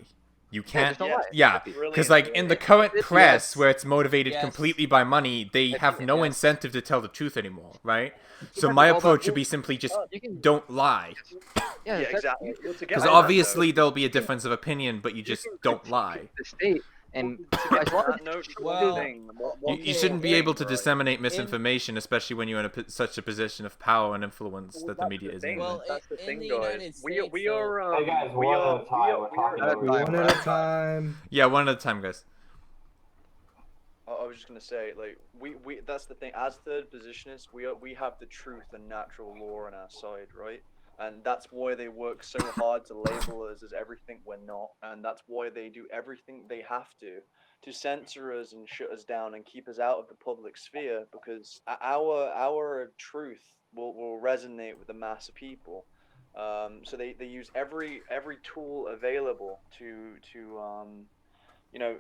You can't, because like in the current press, where it's motivated completely by money, they have no incentive to tell the truth anymore, right? So my approach would be simply just don't lie. Yeah, exactly. Because obviously there'll be a difference of opinion, but you just don't lie. The state and you shouldn't be able to disseminate misinformation, especially when you're in such a position of power and influence that the media is in. Well, that's the thing, in the guys. United States, We are. Hey guys, one at a time. We're talking over One at a time. Yeah, one at a time, guys. I was just gonna say, like, we that's the thing. As third positionists, we have the truth and natural law on our side, right? And that's why they work so hard to label us as everything we're not, and that's why they do everything they have to censor us and shut us down and keep us out of the public sphere, because our truth will resonate with the mass of people. So they use every tool available to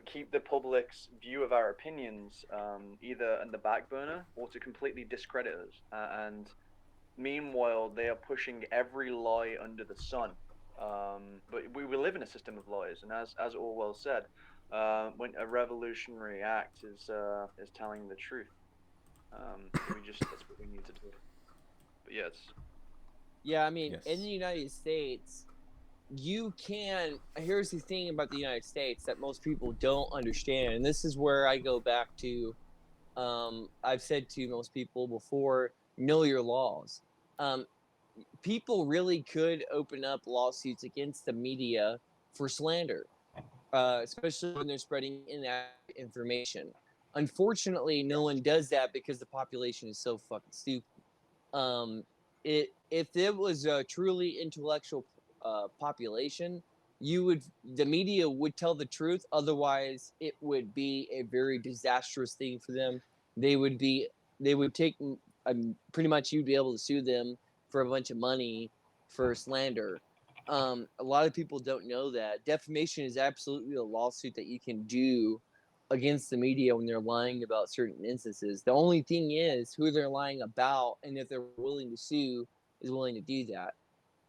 keep the public's view of our opinions either in the back burner or to completely discredit us. And meanwhile, they are pushing every lie under the sun. But we live in a system of lies, and as Orwell said, when a revolutionary act is telling the truth, that's what we need to do. But yes. Yeah, I mean, in the United States, you can. Here's the thing about the United States that most people don't understand, and this is where I go back to. I've said to most people before, know your laws. People really could open up lawsuits against the media for slander, especially when they're spreading inaccurate information. Unfortunately, no one does that because the population is so fucking stupid. If it was a truly intellectual population, the media would tell the truth. Otherwise, it would be a very disastrous thing for them. They would take pretty much, you'd be able to sue them for a bunch of money for slander. A lot of people don't know that defamation is absolutely a lawsuit that you can do against the media when they're lying about certain instances. The only thing is who they're lying about, and if they're willing to sue, is willing to do that.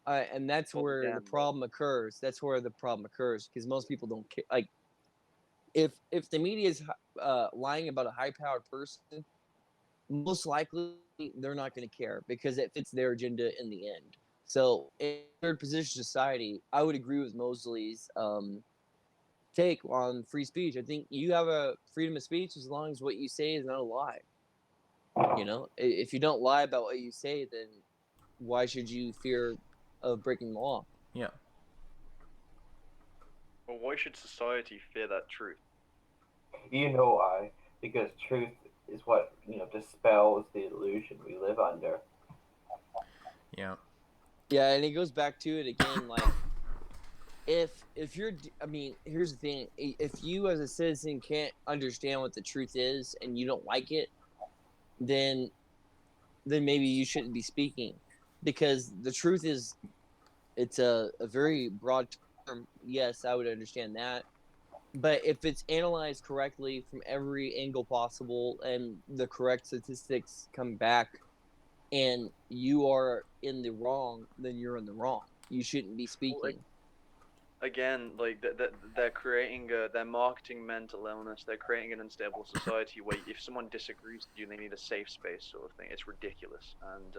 And that's where the problem occurs. That's where the problem occurs, because most people don't care. Like, if the media is lying about a high-powered person, most likely they're not going to care because it fits their agenda in the end. So in third position society, I would agree with Mosley's take on free speech. I think you have a freedom of speech as long as what you say is not a lie. You know, if you don't lie about what you say, then why should you fear of breaking the law? Yeah. Well, why should society fear that truth? You know why? Because truth is what dispels the illusion we live under. Yeah. Yeah, and it goes back to it again. Like, if you're, I mean, here's the thing: if you as a citizen can't understand what the truth is and you don't like it, then maybe you shouldn't be speaking, because the truth is, it's a very broad term. Yes, I would understand that, But if it's analyzed correctly from every angle possible and the correct statistics come back and you are in the wrong, then you're in the wrong. You shouldn't be speaking. Again, like they're creating they're marketing mental illness. They're creating an unstable society where if someone disagrees with you, they need a safe space, sort of thing. It's ridiculous, and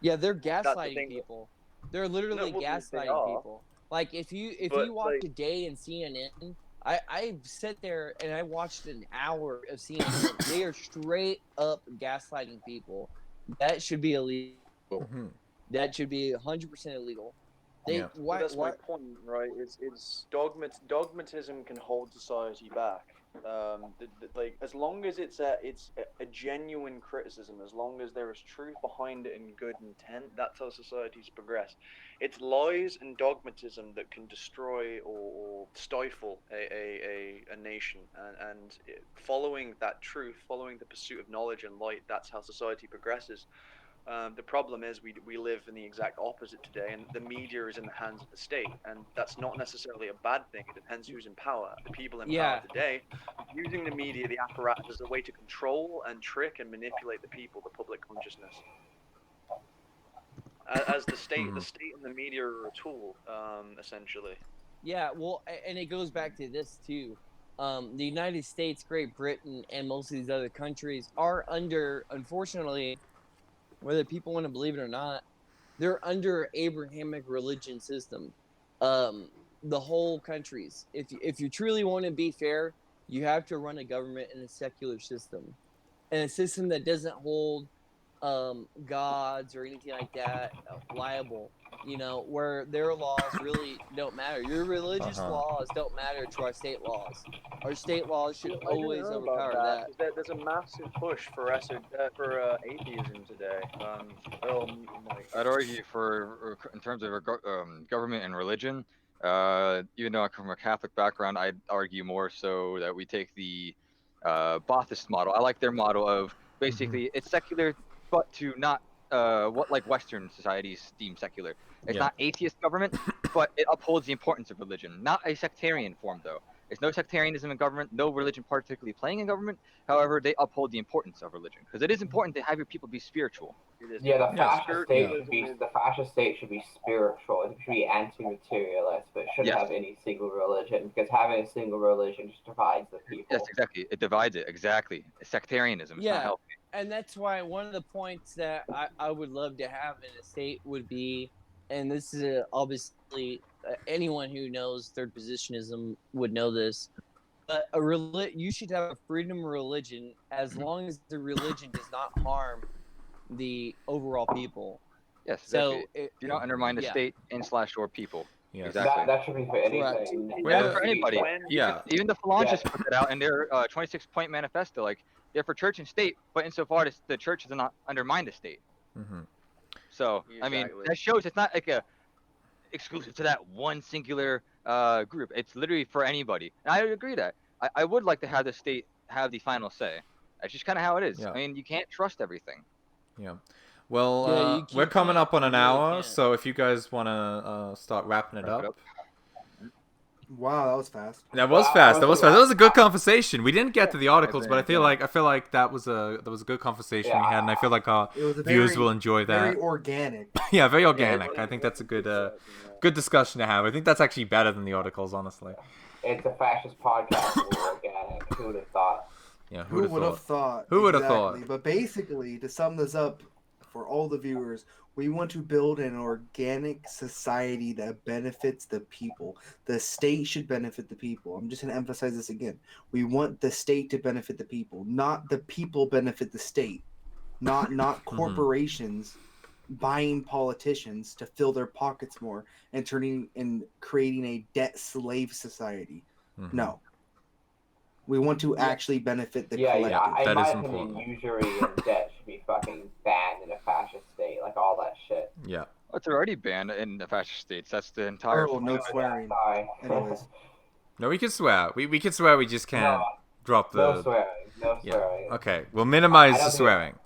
Yeah, they're that's the gaslighting thing. people. They're literally well, they gaslighting are, people. Like if you but watch like, a day in CNN, I sat there and I watched an hour of CNN. They are straight up gaslighting people. That should be illegal. Mhm. That should be 100% illegal. Yeah. well, that's my point, right? It's dogmatism can hold society back. Like as long as it's a genuine criticism, as long as there is truth behind it and good intent, that's how societies progress. It's lies and dogmatism that can destroy or stifle a nation, and following that truth, following the pursuit of knowledge and light, that's how society progresses. The problem is we live in the exact opposite today, and the media is in the hands of the state, and that's not necessarily a bad thing. It depends who's in power. The people in power today using the media, the apparatus, as a way to control and trick and manipulate the people, the public consciousness. As the state and the media are a tool, essentially. Yeah, well, and it goes back to this too. The United States, Great Britain, and most of these other countries are under, unfortunately, whether people want to believe it or not, they're under Abrahamic religion system. The whole countries. If you truly want to be fair, you have to run a government in a secular system, and a system that doesn't hold gods or anything like that liable. You know, where their laws really don't matter. Your religious laws don't matter to our state laws. Our state laws should always overpower that. There's a massive push for atheism today. I'd argue for, in terms of government and religion, even though I come from a Catholic background, I'd argue more so that we take the Baathist model. I like their model of basically it's secular, but to not what like Western societies deem secular. It's not atheist government, but it upholds the importance of religion. Not a sectarian form, though. There's no sectarianism in government, no religion particularly playing in government. However, they uphold the importance of religion because it is important to have your people be spiritual. Yeah, the fascist state should be spiritual. It should be anti-materialist, but it shouldn't have any single religion because having a single religion just divides the people. Yes, exactly. It divides it. Exactly. Sectarianism. It's not healthy. And that's why one of the points that I would love to have in a state would be, and this is obviously anyone who knows third positionism would know this, but you should have a freedom of religion as long as the religion does not harm the overall people. Yes, exactly. So do not undermine the state and/or people. Yeah, exactly. That should be for anything. For anybody. Even the Phalangists put that out in their 26-point manifesto. Like, they're for church and state, but insofar as the church does not undermine the state. So, I mean, that shows it's not like a exclusive to that one singular group. It's literally for anybody. And I agree that. I would like to have the state have the final say. That's just kind of how it is. I mean, you can't trust everything. Yeah. Well, we're coming up on an hour, so if you guys want to start wrapping it up. Wow, that was fast. That was fast. That was a good conversation. We didn't get to the articles, but I feel like that was a good conversation we had, and I feel like our viewers will enjoy that. Very organic. Yeah, very organic. I think that's a good discussion to have. I think that's actually better than the articles, honestly. It's a fascist podcast. Organic. Who would have thought? Yeah, who would have thought? Who would have thought? But basically, to sum this up for all the viewers, we want to build an organic society that benefits the people. The state should benefit the people. I'm just going to emphasize this again. We want the state to benefit the people, not the people benefit the state. Not corporations buying politicians to fill their pockets more and creating a debt slave society. No. We want to actually benefit the collective. Yeah, in my opinion, usury and debt should be fucking banned in a fascist state, like all that shit. Yeah. Well, it's already banned in the fascist states. That's the entire. Oh, no swearing. Anyways. No, we can swear. We can swear. We just can't drop the. No swearing. No swearing. Okay, we'll minimize the swearing.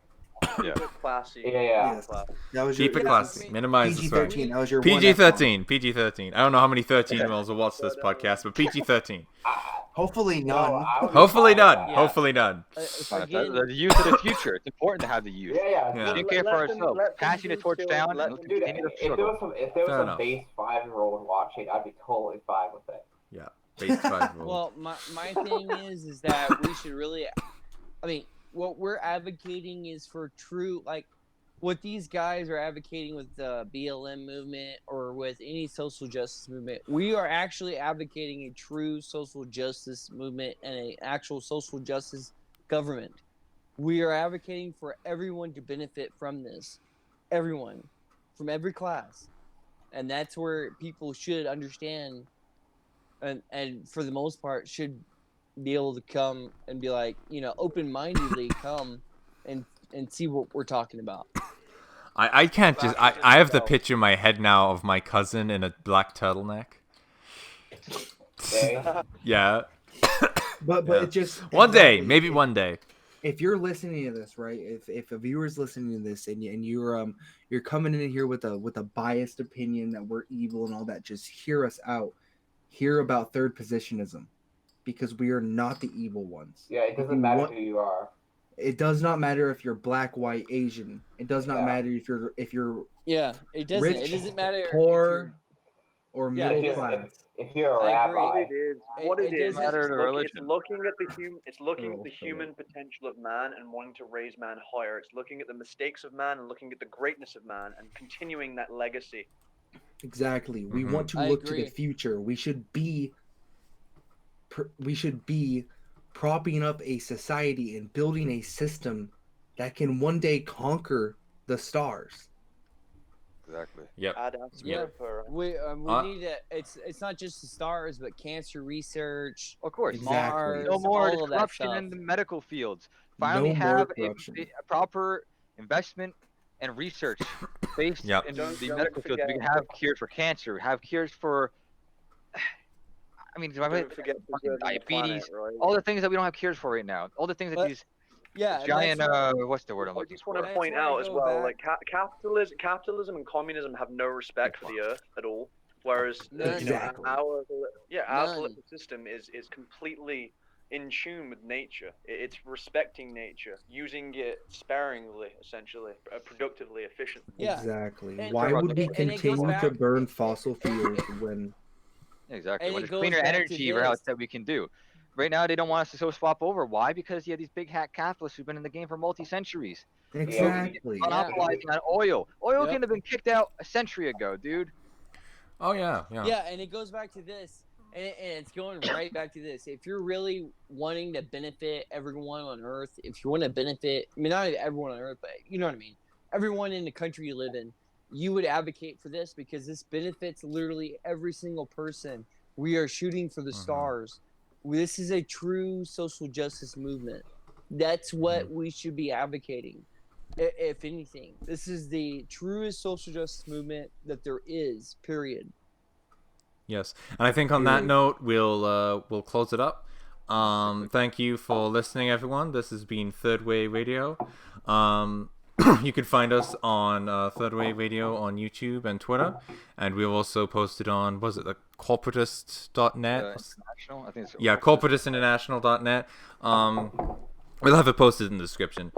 Yeah. Keep it classy. Yeah. Yes. Classy. That was Keep your it classy. Minimize the swearing. PG-13. That was your PG-13. PG-13. I don't know how many 13-year-olds will watch this podcast, but PG-13. Hopefully No, none. I would be Hopefully fine with none. that. Yeah. Hopefully none. Again, The youth of the future. It's important to have the youth. Yeah. Yeah. We care for Let them- ourselves. let them Passing the be torch chill, down let and them Dude, continue to if there struggle. was Fair a enough. base 5-year-old watching, I'd be totally fine with it. Yeah. Base 5 rule. well, my thing is that we should really, I mean, what we're advocating is for true, like, what these guys are advocating with the BLM movement or with any social justice movement. We are actually advocating a true social justice movement and an actual social justice government. We are advocating for everyone to benefit from this. Everyone. From every class. And that's where people should understand and for the most part should be able to come and be like, open-mindedly come and see what we're talking about. I can't just I have the picture in my head now of my cousin in a black turtleneck. Okay? Yeah. But Yeah. it just One day, exactly, maybe if- one day. If you're listening to this, right? If a viewer's listening to this and you're coming in here with a biased opinion that we're evil and all that, just hear us out. Hear about third positionism, because we are not the evil ones. Yeah, it If doesn't you matter want- who you are. It does not matter if you're black, white, Asian. It does not Yeah. matter if you're Yeah, it doesn't. Rich, It doesn't matter. poor, or Yeah, middle it class. If you're a I agree. rabbi, What it is, what It it is, doesn't matter it's the it's religion. looking at the it's looking at Oh, the so human potential of man and wanting to raise man higher. It's looking at the mistakes of man and looking at the greatness of man and continuing that legacy. Exactly. We Mhm. want to I look to agree. the future. We should be propping up a society and building a system that can one day conquer the stars. Exactly. Yep. Ad astra Yeah. per- We Uh, need to. It's not just the stars, but cancer research, Of course. Exactly. Mars, No more all of that corruption stuff. in the medical fields. Finally No more have corruption. a proper investment and research based Yep. in Don't the medical field. We forget- can have cures for cancer, have cures for, I mean, Don't forget preserving the diabetes, planet, right? all the things that we don't have cures for right now. All the things that But- these Yeah, giant, that's where- what's the word I'm I looking just want for? to That's point where I out as go well, back- like capitalism and communism have no respect for the earth at all. Whereas None. Exactly. our None. political system is completely in tune with nature. It's respecting nature, using it sparingly, essentially, productively, efficiently. Yeah. Exactly. And- Why would we and it goes continue to back- burn fossil fuels when Exactly. And When it there's goes cleaner back to energy this. routes that we can do. Right now, they don't want us to so swap over. Why? Because you have these big hat capitalists who've been in the game for multi-centuries. exactly? Yeah. Monopolizing on oil. Oil Yep. could have been kicked out a century ago, dude. Oh yeah. Yeah, and it goes back to this, and it's going right back to this. If you're really wanting to benefit everyone on Earth, if you want to benefit, I mean, not everyone on Earth, but you know what I mean, everyone in the country you live in, you would advocate for this because this benefits literally every single person. We are shooting for the stars. This is a true social justice movement. That's what we should be advocating. If anything, this is the truest social justice movement that there is. Period. Yes. And I think on that note, we'll close it up. Thank you for listening, everyone. This has been Third Way Radio. You can find us on Third Way Radio on YouTube and Twitter, and we've also posted on, was it the corporatist.net? International, I think it's Corporatistinternational.net. We'll have it posted in the description.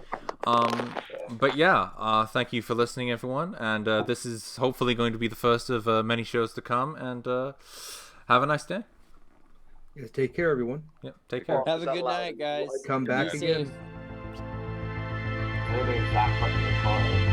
But yeah, thank you for listening, everyone. And this is hopefully going to be the first of many shows to come. And have a nice day. Yes, take care, everyone. Yep, take care. Have a good night, guys. Come back Be again. safe. literally exact fucking car.